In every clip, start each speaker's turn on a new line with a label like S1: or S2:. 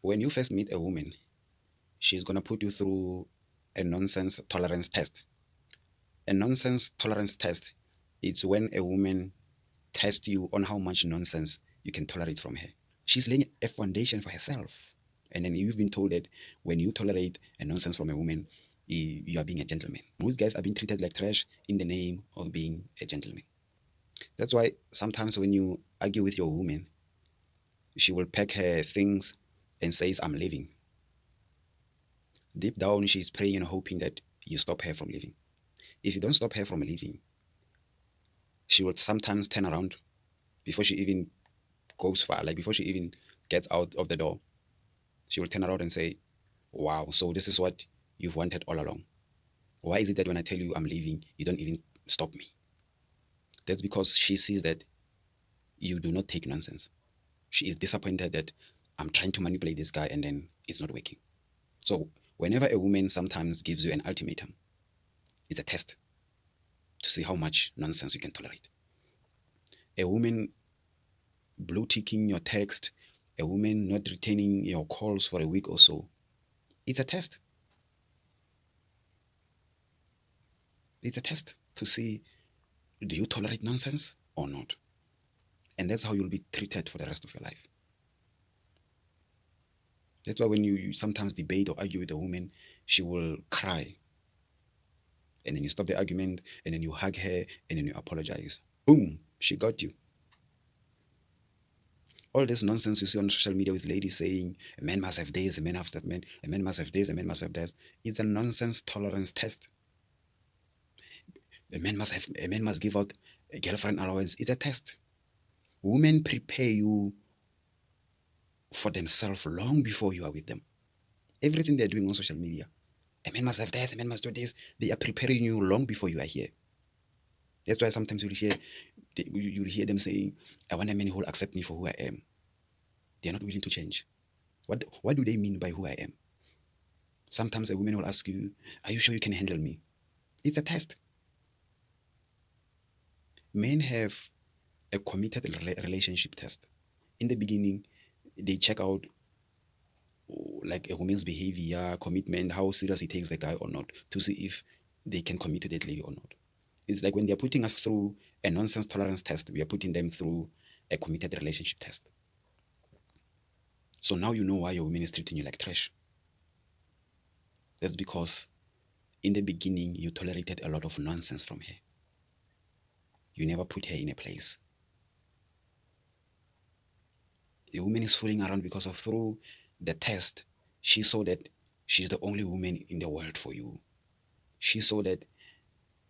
S1: When you first meet a woman, she's going to put you through a nonsense tolerance test. A nonsense tolerance test is when a woman tests you on how much nonsense you can tolerate from her. She's laying a foundation for herself. And then you've been told that when you tolerate a nonsense from a woman, you are being a gentleman. Most guys are being treated like trash in the name of being a gentleman. That's why sometimes when you argue with your woman, she will pack her things and says, I'm leaving. Deep down, she's praying and hoping that you stop her from leaving. If you don't stop her from leaving, she will sometimes turn around before she even goes far, like before she even gets out of the door. She will turn around and say, wow, so this is what you've wanted all along. Why is it that when I tell you I'm leaving, you don't even stop me? That's because she sees that you do not take nonsense. She is disappointed that I'm trying to manipulate this guy and then it's not working. So, whenever a woman sometimes gives you an ultimatum, it's a test to see how much nonsense you can tolerate. A woman blue ticking your text, a woman not returning your calls for a week or so, it's a test. It's a test to see, do you tolerate nonsense or not? And that's how you'll be treated for the rest of your life. That's why when you sometimes debate or argue with a woman, she will cry. And then you stop the argument, and then you hug her, and then you apologize. Boom, she got you. All this nonsense you see on social media with ladies saying a man must have this, a man must have men, a man must have this, a man must have that. It's a nonsense tolerance test. A man must give out a girlfriend allowance. It's a test. Women prepare you for themselves long before you are with them. Everything they're doing on social media. A man must have this, a man must do this. They are preparing you long before you are here. That's why sometimes you'll hear them saying, I want a man who will accept me for who I am. They're not willing to change. What do they mean by who I am? Sometimes a woman will ask you, are you sure you can handle me? It's a test. Men have a committed relationship test. In the beginning, they check out like a woman's behavior, commitment, how serious he takes the guy or not, to see if they can commit to that lady or not. It's like when they're putting us through a nonsense tolerance test, we are putting them through a committed relationship test. So now you know why your woman is treating you like trash. That's because in the beginning, you tolerated a lot of nonsense from her. You never put her in a place. The woman is fooling around because of through the test, she saw that she's the only woman in the world for you. She saw that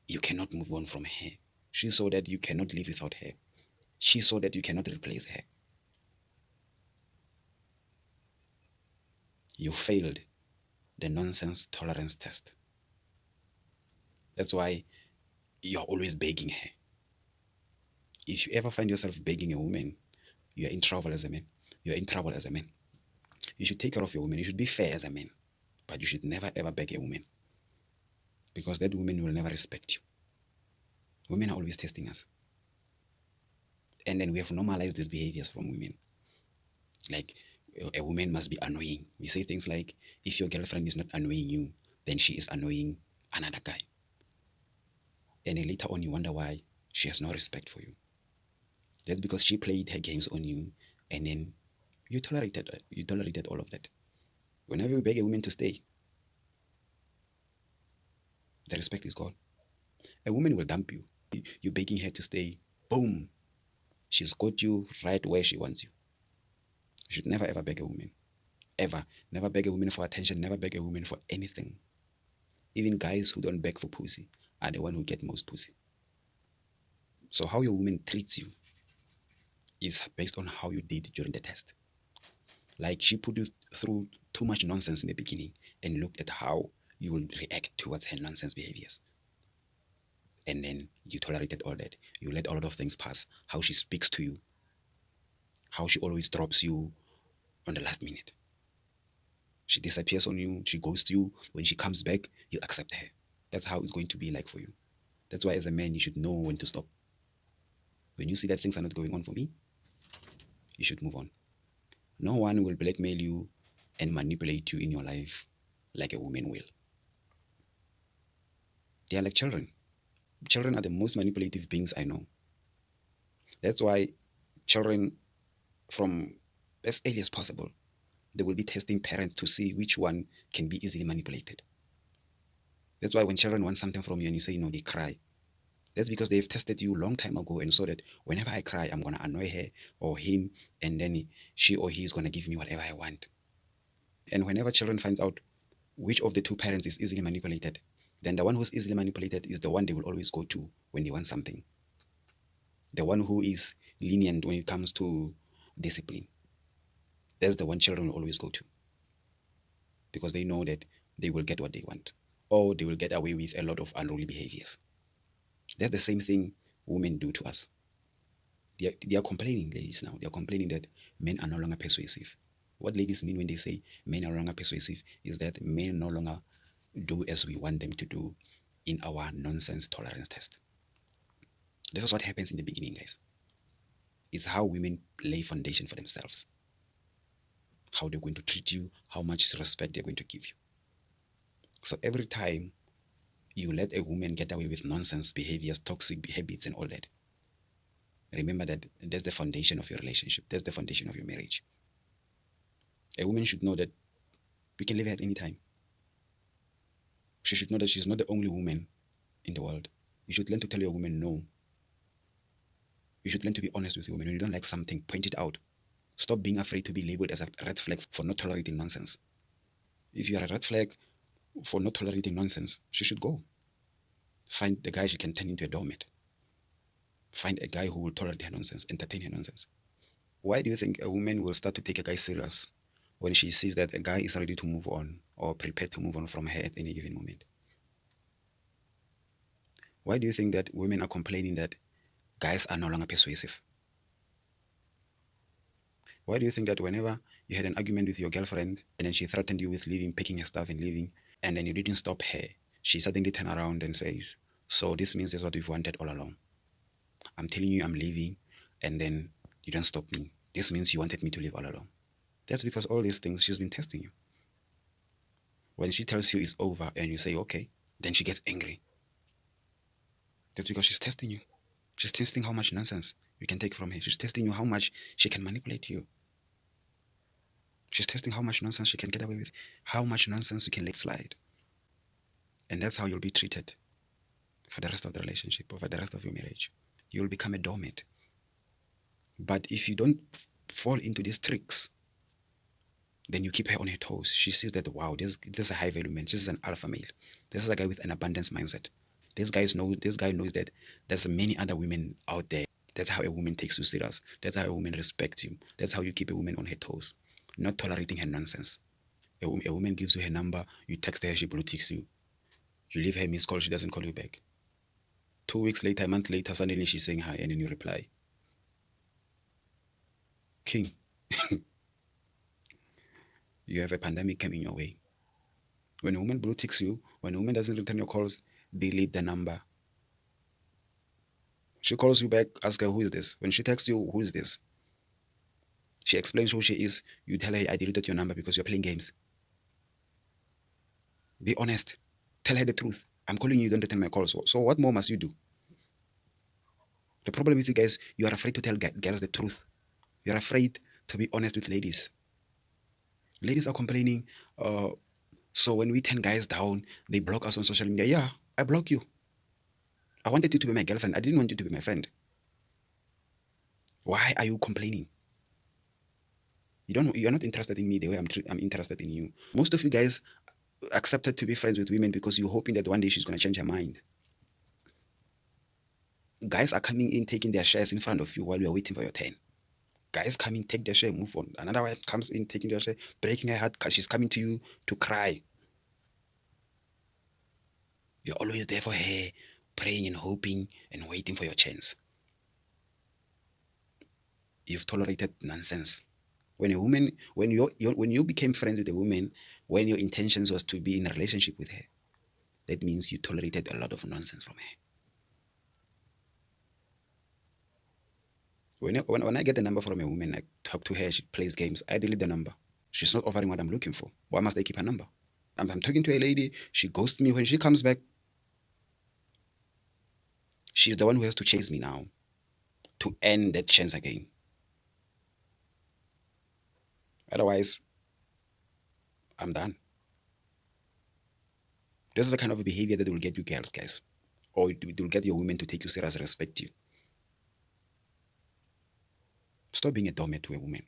S1: you cannot move on from her. She saw that you cannot live without her. She saw that you cannot replace her. You failed the nonsense tolerance test. That's why you're always begging her. If you ever find yourself begging a woman, you are in trouble as a man. You are in trouble as a man. You should take care of your woman. You should be fair as a man. But you should never ever beg a woman. Because that woman will never respect you. Women are always testing us. And then we have normalized these behaviors from women. Like a woman must be annoying. We say things like, if your girlfriend is not annoying you, then she is annoying another guy. And then later on you wonder why she has no respect for you. That's because she played her games on you, and then you tolerated all of that. Whenever you beg a woman to stay, the respect is gone. A woman will dump you. You're begging her to stay. Boom. She's got you right where she wants you. You should never ever beg a woman. Ever. Never beg a woman for attention. Never beg a woman for anything. Even guys who don't beg for pussy are the one who get most pussy. So how your woman treats you is based on how you did during the test. Like she put you through too much nonsense in the beginning and looked at how you will react towards her nonsense behaviors. And then you tolerated all that. You let all of those things pass. How she speaks to you, how she always drops you on the last minute. She disappears on you, she ghosts you. When she comes back, you accept her. That's how it's going to be like for you. That's why, as a man, you should know when to stop. When you see that things are not going on for me, you should move on. No one will blackmail you and manipulate you in your life like a woman will. They are like children. Children are the most manipulative beings I know. That's why children, from as early as possible, they will be testing parents to see which one can be easily manipulated. That's why when children want something from you and you say no, they cry. That's because they've tested you a long time ago and saw that whenever I cry, I'm gonna annoy her or him, and then she or he is gonna give me whatever I want. And whenever children finds out which of the two parents is easily manipulated, then the one who's easily manipulated is the one they will always go to when they want something. The one who is lenient when it comes to discipline. That's the one children will always go to because they know that they will get what they want or they will get away with a lot of unruly behaviors. That's the same thing women do to us. They are complaining, ladies, now. They are complaining that men are no longer persuasive. What ladies mean when they say men are no longer persuasive is that men no longer do as we want them to do in our nonsense tolerance test. This is what happens in the beginning, guys. It's how women lay foundation for themselves, how they're going to treat you, how much respect they're going to give you. So every time you let a woman get away with nonsense behaviors, toxic habits, and all that, remember that that's the foundation of your relationship. That's the foundation of your marriage. A woman should know that you can leave her at any time. She should know that she's not the only woman in the world. You should learn to tell your woman no. You should learn to be honest with your woman. When you don't like something, point it out. Stop being afraid to be labeled as a red flag for not tolerating nonsense. If you are a red flag for not tolerating nonsense, she should go. Find the guy she can turn into a doormat. Find a guy who will tolerate her nonsense, entertain her nonsense. Why do you think a woman will start to take a guy serious when she sees that a guy is ready to move on or prepared to move on from her at any given moment? Why do you think that women are complaining that guys are no longer persuasive? Why do you think that whenever you had an argument with your girlfriend and then she threatened you with leaving, packing her stuff and leaving, and then you didn't stop her, she suddenly turned around and says, so this means that's what we've wanted all along. I'm telling you I'm leaving, and then you don't stop me. This means you wanted me to leave all along. That's because all these things she's been testing you. When she tells you it's over and you say okay, then she gets angry. That's because she's testing you. She's testing how much nonsense you can take from her. She's testing you how much she can manipulate you. She's testing how much nonsense she can get away with, how much nonsense you can let slide. And that's how you'll be treated for the rest of the relationship or for the rest of your marriage. You'll become a doormat. But if you don't fall into these tricks, then you keep her on her toes. She sees that, wow, this is a high value man. This is an alpha male. This is a guy with an abundance mindset. This guy knows that there's many other women out there. That's how a woman takes you serious. That's how a woman respects you. That's how you keep a woman on her toes, not tolerating her nonsense. A woman gives you her number, you text her, she blue ticks you. You leave her missed call, she doesn't call you back. 2 weeks later, a month later, suddenly she's saying hi, and then you reply. King, you have a pandemic coming your way. When a woman blue ticks you, when a woman doesn't return your calls, delete the number. She calls you back, ask her, who is this? When she texts you, who is this? She explains who she is. You tell her, I deleted your number because you're playing games. Be honest. Tell her the truth. I'm calling you, don't return my calls. So what more must you do? The problem with you guys, you are afraid to tell girls the truth. You're afraid to be honest with ladies. Ladies are complaining, so when we turn guys down, they block us on social media. Yeah, I block you. I wanted you to be my girlfriend. I didn't want you to be my friend. Why are you complaining? You're not interested in me the way I'm interested in you. Most of you guys accepted to be friends with women because you're hoping that one day she's going to change her mind. Guys are coming in, taking their shares in front of you while you're waiting for your turn. Guys come in, take their share, move on. Another one comes in, taking their share, breaking her heart because she's coming to you to cry. You're always there for her, praying and hoping and waiting for your chance. You've tolerated nonsense. When you became friends with a woman, when your intentions was to be in a relationship with her, that means you tolerated a lot of nonsense from her. When I get the number from a woman, I talk to her, she plays games, I delete the number. She's not offering what I'm looking for. Why must I keep her number? I'm talking to a lady. She ghosts me. When she comes back, she's the one who has to chase me now to end that chance again. Otherwise, I'm done. This is the kind of behavior that will get you girls, guys. Or it will get your women to take you serious, respect you. Stop being a doormat to a woman.